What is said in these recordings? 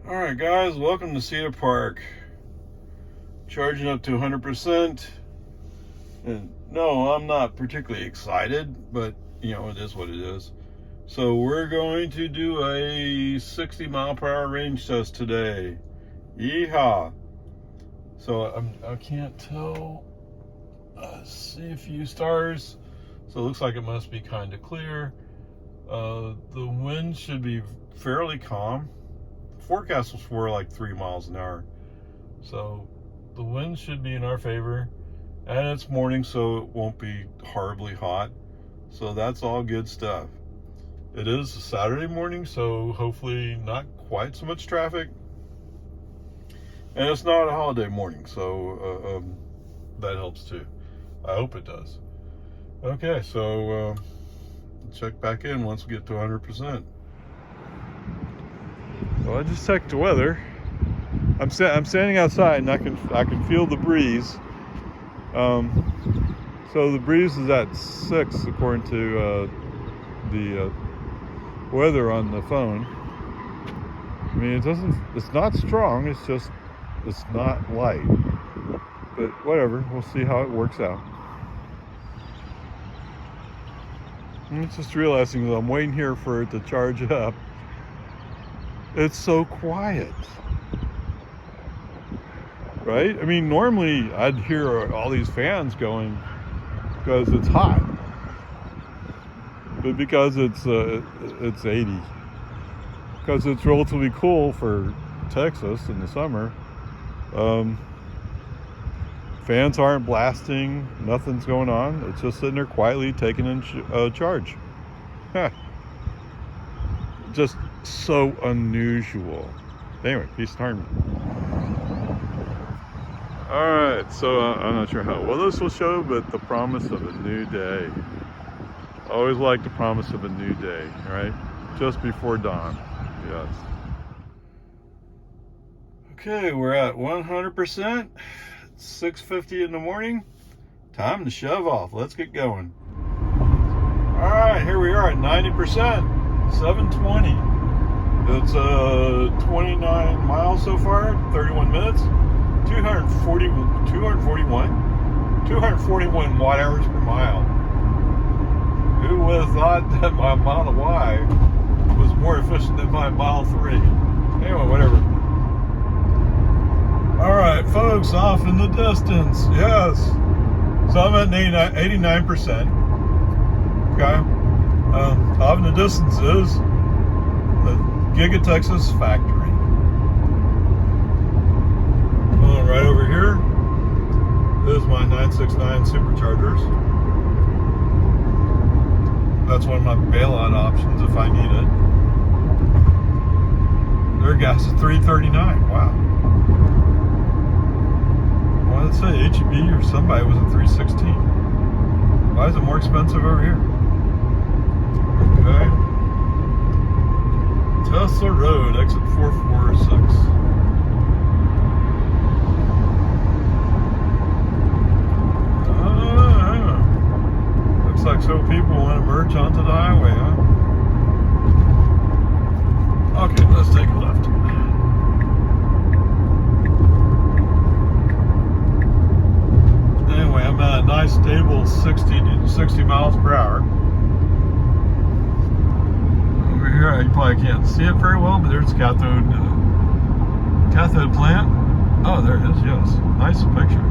Alright guys, welcome to Cedar Park. Charging up to 100%. And no, I'm not particularly excited, but you know, it is what it is. So we're going to do a 60 mile per hour range test today. Yeehaw. So I can't tell. See a few stars. So it looks like it must be kind of clear. The wind should be fairly calm. The forecast was for like 3 miles an hour. So the wind should be in our favor. And it's morning, so it won't be horribly hot. So that's all good stuff. It is a Saturday morning, so hopefully not quite so much traffic. And it's not a holiday morning, so that helps too. I hope it does. Okay, so check back in once we get to 100%. So I just checked the weather. I'm standing outside and I can feel the breeze. So the breeze is at 6 according to the weather on the phone. I mean, it's not strong, it's not light. But whatever, we'll see how it works out. I'm just realizing that I'm waiting here for it to charge up. It's so quiet. Right? I mean, normally I'd hear all these fans going because it's hot. But because it's 80. Because it's relatively cool for Texas in the summer. Fans aren't blasting, nothing's going on. It's just sitting there quietly taking in charge. Just so unusual. Anyway, peace and harmony. Alright, so I'm not sure how well this will show, but the promise of a new day. Always like the promise of a new day, right? Just before dawn, yes. Okay, we're at 100%. 6:50 in the morning. Time to shove off. Let's get going. Alright, here we are at 90%. 7:20. It's 29 miles so far, 31 minutes. 241 watt hours per mile. Who would have thought that my Model Y was more efficient than my Model 3? Anyway, whatever. Alright, folks, off in the distance. Yes. So I'm at 89%. Okay. Off in the distance is the Giga Texas factory. Right over here is my 969 superchargers. That's one of my bailout options if I need it. Their gas is $3.39. Wow. Well, let's say HEB or somebody was at $3.16. Why is it more expensive over here? Okay. Tesla Road, exit 446. Like so people want to merge onto the highway, huh? Okay, let's take a left. Anyway, I'm at a nice stable 60 miles per hour. Over here, you probably can't see it very well, but there's cathode plant. Oh, there it is, yes. Nice picture.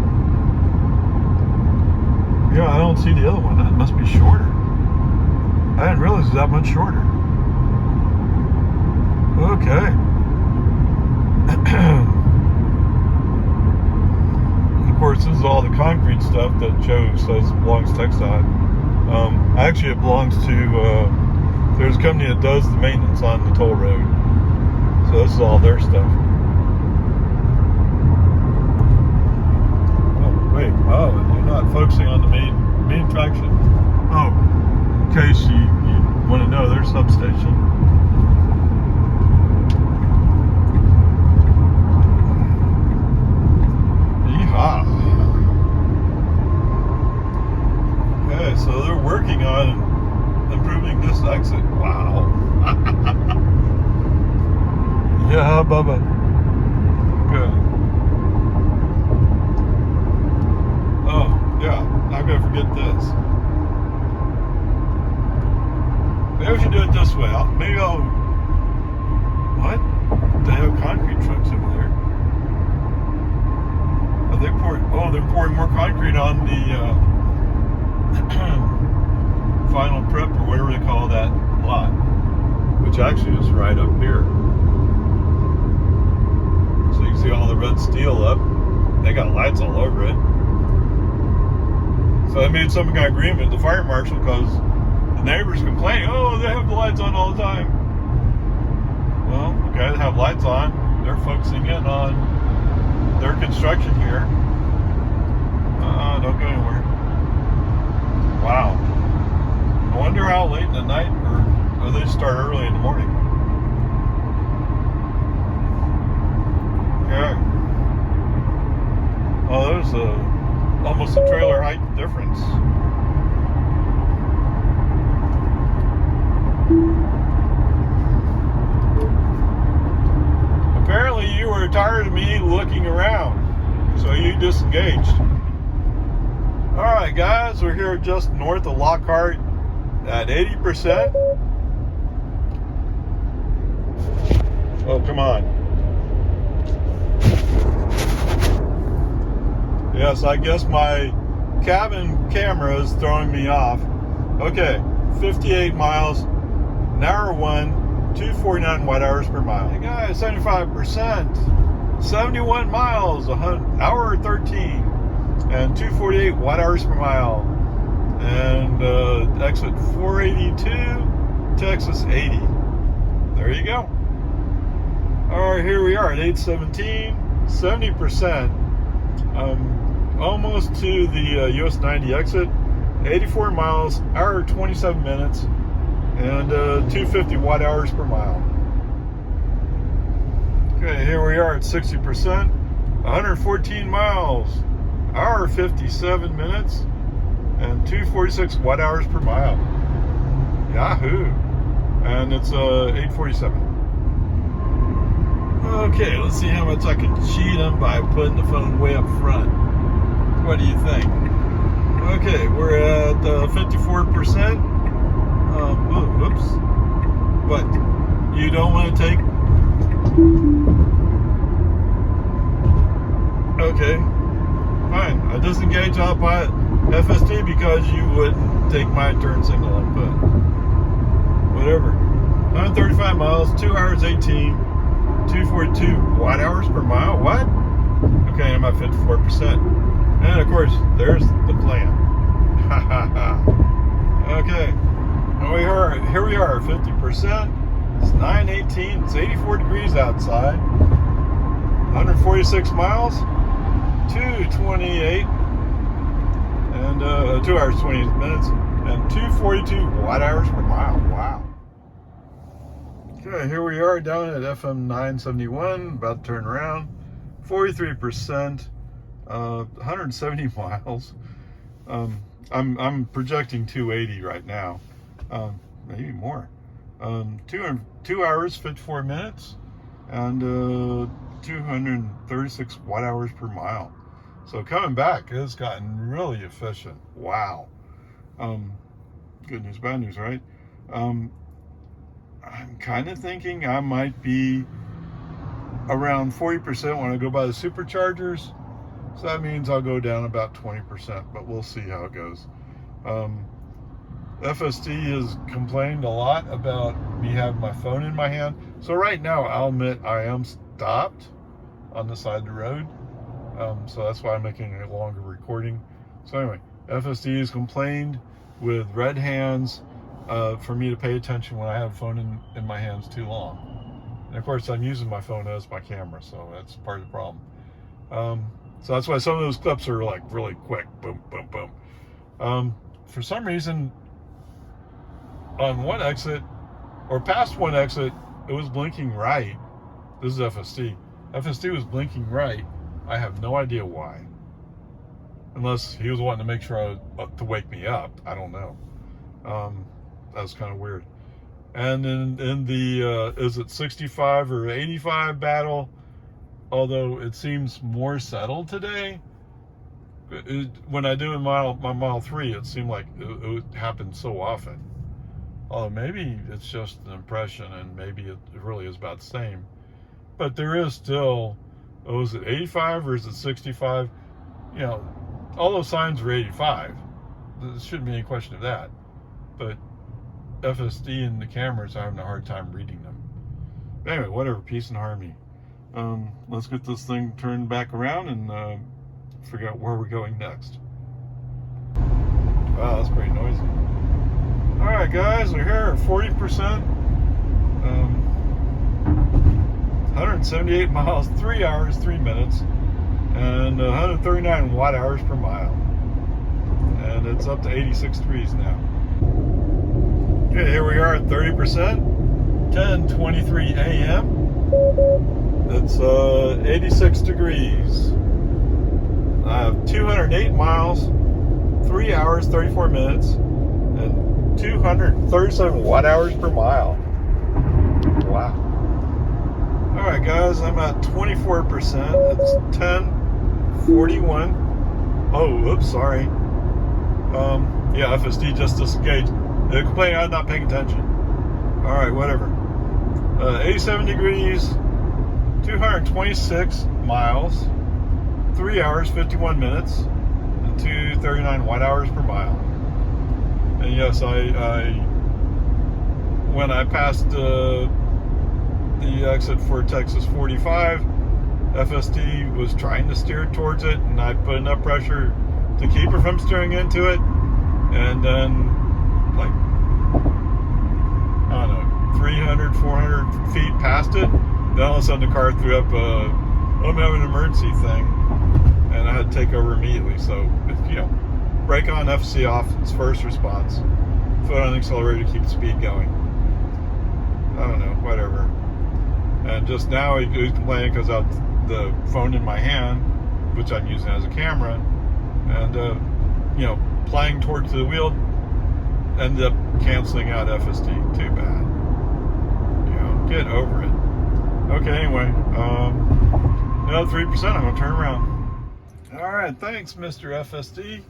Yeah, I don't see the other one. That must be shorter. I didn't realize it was that much shorter. Okay. Of course, this is all the concrete stuff that Joe says belongs to TxDOT. Actually, it belongs to, there's a company that does the maintenance on the toll road. So this is all their stuff. Wait, oh, you're not focusing on the main traction. Oh, in case you want to know, there's substation. Yeehaw. Okay, so they're working on improving this exit. Wow. Yeah, Bubba. Good. Oh, yeah. Not gonna forget this. Maybe we should do it this way. Maybe I'll. What? They have concrete trucks over there. Oh, they're pouring more concrete on the final prep or whatever they call that lot, which actually is right up here. So you can see all the red steel up. They got lights all over it. So I made some kind of agreement with the fire marshal because the neighbors complain, oh, they have the lights on all the time. Well, the guys that have lights on, they're focusing in on their construction here. Don't go anywhere. Wow. I wonder how late in the night or they start early in the morning. Okay. Oh, there's almost a trailer height difference. Apparently you were tired of me looking around, so you disengaged. Alright guys, we're here just north of Lockhart at 80%. Oh, come on. Yes, I guess my cabin camera is throwing me off. Okay, 58 miles, an hour 1, 249 watt hours per mile. Hey guys, 75%, 71 miles, hour 13, and 248 watt hours per mile. And exit 482, Texas 80. There you go. All right, here we are at 817, 70%. Almost to the US 90 exit, 84 miles, hour 27 minutes, and 250 watt hours per mile. Okay, here we are at 60%, 114 miles, hour 57 minutes, and 246 watt hours per mile. Yahoo! And it's 8:47. Okay, let's see how much I can cheat them by putting the phone way up front. What do you think? Okay, we're at 54%. Whoops. But you don't want to take... Okay, fine. I disengage off my FSD because you wouldn't take my turn signal input. Whatever. 135 miles, 2 hours 18, 242 watt hours per mile. What? Okay, I'm at 54%. And of course, there's the plan. Okay, here we are, 50%. It's 9:18. It's 84 degrees outside. 146 miles, 228, and 2 hours 20 minutes, and 242 watt hours per mile. Wow. Okay, here we are down at FM 971. About to turn around. 43%. 170 miles. I'm projecting 280 right now, maybe more. 2 hours 54 minutes, and 236 watt hours per mile. So coming back has gotten really efficient. Wow. Good news, bad news, right? I'm kind of thinking I might be around 40% when I go by the superchargers. So that means I'll go down about 20%, but we'll see how it goes. FSD has complained a lot about me having my phone in my hand. So right now, I'll admit I am stopped on the side of the road. So that's why I'm making a longer recording. So anyway, FSD has complained with red hands for me to pay attention when I have a phone in my hands too long. And of course, I'm using my phone as my camera, so that's part of the problem. So that's why some of those clips are like really quick, boom, boom, boom. For some reason, on one exit, or past one exit, it was blinking right. This is FSD. FSD was blinking right. I have no idea why. Unless he was wanting to make sure to wake me up. I don't know. That was kind of weird. And in the is it 65 or 85 battle, although it seems more settled today, when I do my Model 3, it seemed like it happened so often. Oh, maybe it's just an impression, and maybe it really is about the same. But there is still, is it 85 or is it 65? You know, all those signs are 85. There shouldn't be any question of that. But FSD and the cameras are having a hard time reading them. But anyway, whatever, peace and harmony. Let's get this thing turned back around and figure out where we're going next. Wow, that's pretty noisy. Alright guys, we're here at 40%. 178 miles, 3 hours, 3 minutes, and 139 watt hours per mile. And it's up to 86 degrees now. Okay, here we are at 30%, 10:23 a.m. It's 86 degrees. I have 208 miles, 3 hours, 34 minutes, and 237 watt hours per mile. Wow. Alright guys, I'm at 24%. It's 10:41. Oh, oops, sorry. Yeah, FSD just disengaged. They're complaining I'm not paying attention. Alright, whatever. 87 degrees, 226 miles, 3 hours, 51 minutes, and 239 watt hours per mile. And yes, when I passed the exit for Texas 45, FSD was trying to steer towards it, and I put enough pressure to keep her from steering into it. And then, like, I don't know, 300, 400 feet past it, then all of a sudden the car threw up I'm having an emergency thing, and I had to take over immediately. So, you know, brake on, FSD off, it's first response. Foot on the accelerator to keep the speed going. I don't know, whatever. And just now he's complaining because I have the phone in my hand, which I'm using as a camera, and you know, playing towards the wheel, ended up canceling out FSD. Too bad. You know, get over it. Okay, anyway, another 3%. I'm gonna turn around. All right, thanks, Mr. FSD,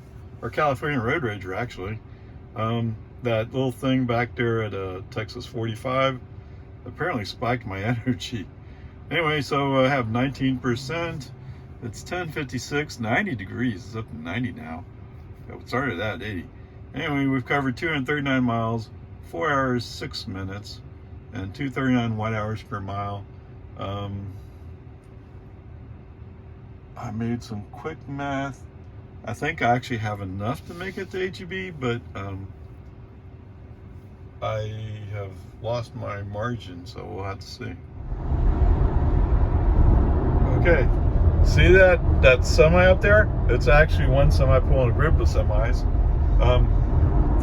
or California Road Rager, actually. That little thing back there at Texas 45 apparently spiked my energy. Anyway, so I have 19%. It's 10:56, 90 degrees. It's up to 90 now. It started at 80. Anyway, we've covered 239 miles, 4 hours, 6 minutes, and 239 watt hours per mile. I made some quick math. I think I actually have enough to make it to HEB, but I have lost my margin, so we'll have to see. Okay, see that semi up there? It's actually one semi pulling a group of semis.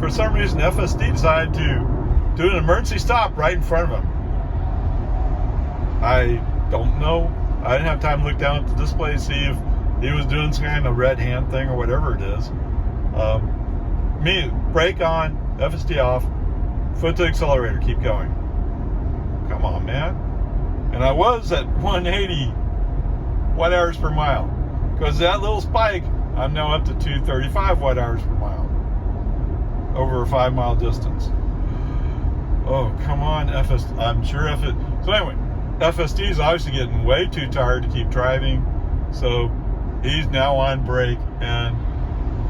For some reason, FSD decided to do an emergency stop right in front of him. I don't know. I didn't have time to look down at the display to see if he was doing some kind of red hand thing or whatever it is. Me, brake on, FSD off, foot to the accelerator, keep going. Come on, man. And I was at 180 watt hours per mile. Because that little spike, I'm now up to 235 watt hours per mile. Over a 5 mile distance. Oh, come on, FSD. I'm sure FSD. So anyway, FSD is obviously getting way too tired to keep driving. So he's now on brake. And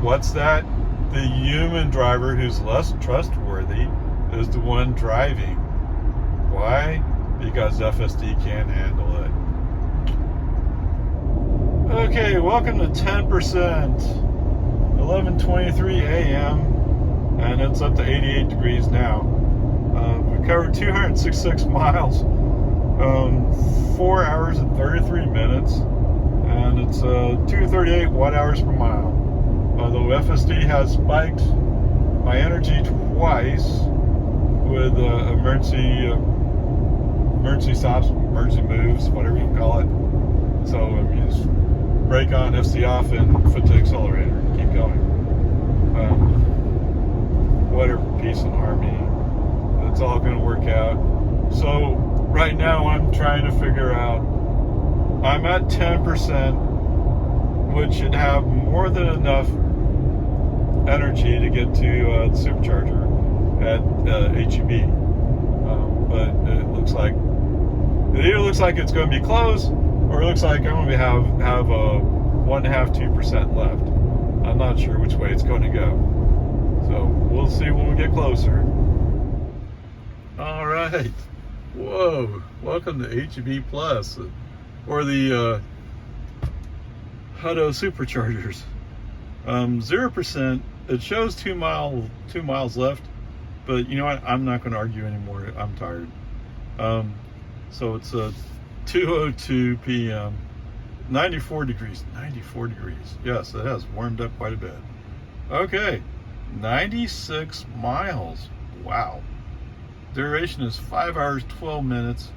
what's that? The human driver who's less trustworthy is the one driving. Why? Because FSD can't handle it. Okay, welcome to 10%. 11:23 a.m. and it's up to 88 degrees now. We covered 266 miles, 4 hours and 33 minutes, and it's 238 watt hours per mile. Although FSD has spiked my energy twice with emergency stops, emergency moves, whatever you call it. So I'm just brake on, FSD off, and foot to accelerator. Keep going. Whatever, peace and harmony. it's all going to work out. So right now I'm trying to figure out, I'm at 10%, which should have more than enough energy to get to the supercharger at HEB. But it either looks like it's going to be close, or it looks like I'm going to have a 1.5–2% left. I'm not sure which way it's going to go. So we'll see when we get closer. All right. Whoa. Welcome to HEB Plus, or the Hutto superchargers. 0%. It shows 2 miles left, but you know what? I'm not going to argue anymore. I'm tired. So it's 2:02 p.m. 94 degrees. 94 degrees. Yes, it has warmed up quite a bit. Okay. 96 miles. Wow. Duration is 5 hours 12 minutes,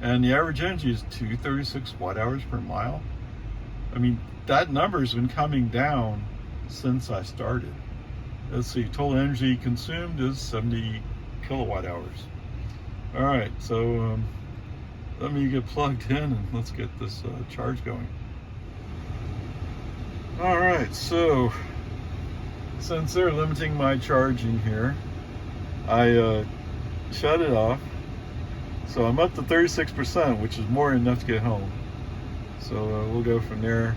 and the average energy is 236 watt-hours per mile. I mean, that number's been coming down since I started. Let's see, total energy consumed is 70 kilowatt-hours. All right, so let me get plugged in and let's get this charge going. All right, so since they're limiting my charging here, I shut it off. So I'm up to 36%, which is more than enough to get home. So we'll go from there.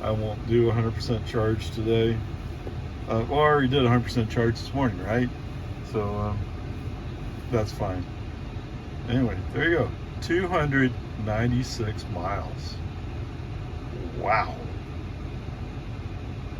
I won't do 100% charge today. Well, I already did 100% charge this morning, right? So that's fine. Anyway, there you go. 296 miles. Wow.